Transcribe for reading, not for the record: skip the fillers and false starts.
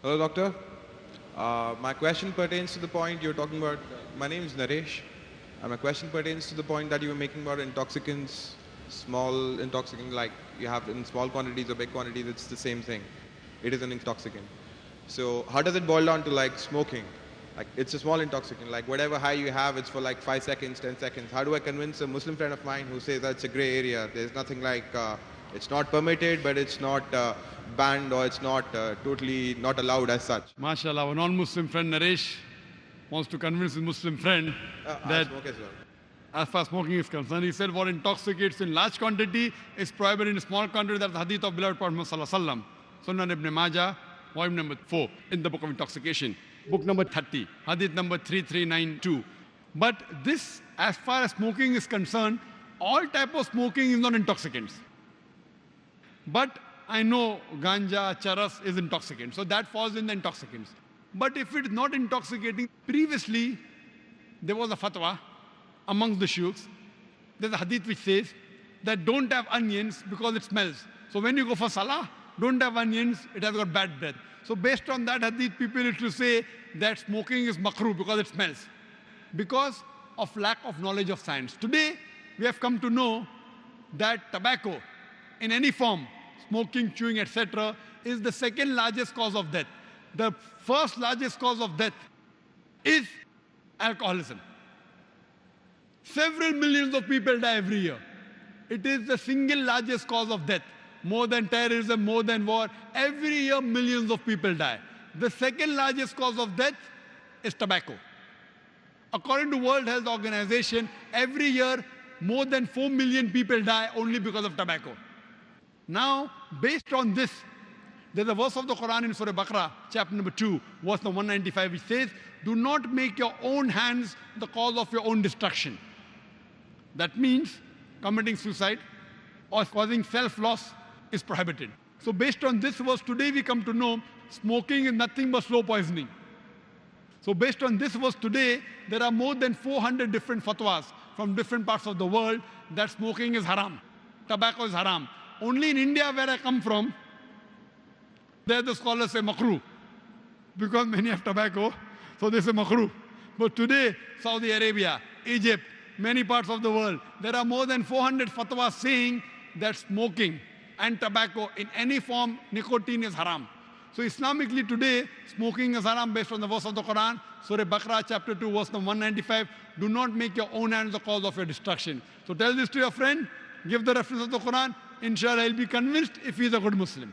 Hello, doctor. My question pertains to the point you're talking about. My name is Naresh, and my question pertains to the point that you were making about intoxicants, small intoxicant, like you have in small quantities or big quantities, it's the same thing. It is an intoxicant. So how does it boil down to like smoking? Like it's a small intoxicant. Like whatever high you have, it's for like 5 seconds, 10 seconds. How do I convince a Muslim friend of mine who says that's a gray area? There's nothing like it's not permitted, but it's not banned or it's not totally not allowed as such. MashaAllah, our non-Muslim friend Naresh wants to convince his Muslim friend I that smoke as well. as far as smoking is concerned, he said what intoxicates in large quantity is prohibited in small quantity. That's the hadith of beloved Prophet Muhammad Sallallahu Alaihi Wasallam. Sunan Ibn Majah, volume number 4 in the book of intoxication. Book number 30, hadith number 3392. But this, as far as smoking is concerned, all type of smoking is not intoxicants. But I know ganja, charas is intoxicant, so that falls in the intoxicants. But if it is not intoxicating, previously there was a fatwa amongst the shuyukhs. There's a hadith which says that don't have onions because it smells. So when you go for salah, don't have onions, it has got bad breath. So based on that hadith, people used to say that smoking is makruh because it smells. Because of lack of knowledge of science. Today, we have come to know that tobacco in any form, smoking, chewing, etc., is the second largest cause of death. The first largest cause of death is alcoholism. Several millions of people die every year. It is the single largest cause of death. More than terrorism, more than war. Every year, millions of people die. The second largest cause of death is tobacco. According to World Health Organization, every year, more than 4 million people die only because of tobacco. Now, based on this, there's a verse of the Quran in Surah Baqarah, chapter number 2, verse number 195, which says, do not make your own hands the cause of your own destruction. That means committing suicide or causing self-loss is prohibited. So based on this verse, today we come to know smoking is nothing but slow poisoning. So based on this verse today, there are more than 400 different fatwas from different parts of the world that smoking is haram, tobacco is haram. Only in India, where I come from, there the scholars say makruh, because many have tobacco, so they say makruh. But today, Saudi Arabia, Egypt, many parts of the world, there are more than 400 fatwas saying that smoking and tobacco in any form, nicotine is haram. So Islamically today, smoking is haram based on the verse of the Quran, Surah Baqarah chapter 2, verse number 195. Do not make your own hands the cause of your destruction. So tell this to your friend, give the reference of the Quran. Inshallah, he'll be convinced if he's a good Muslim.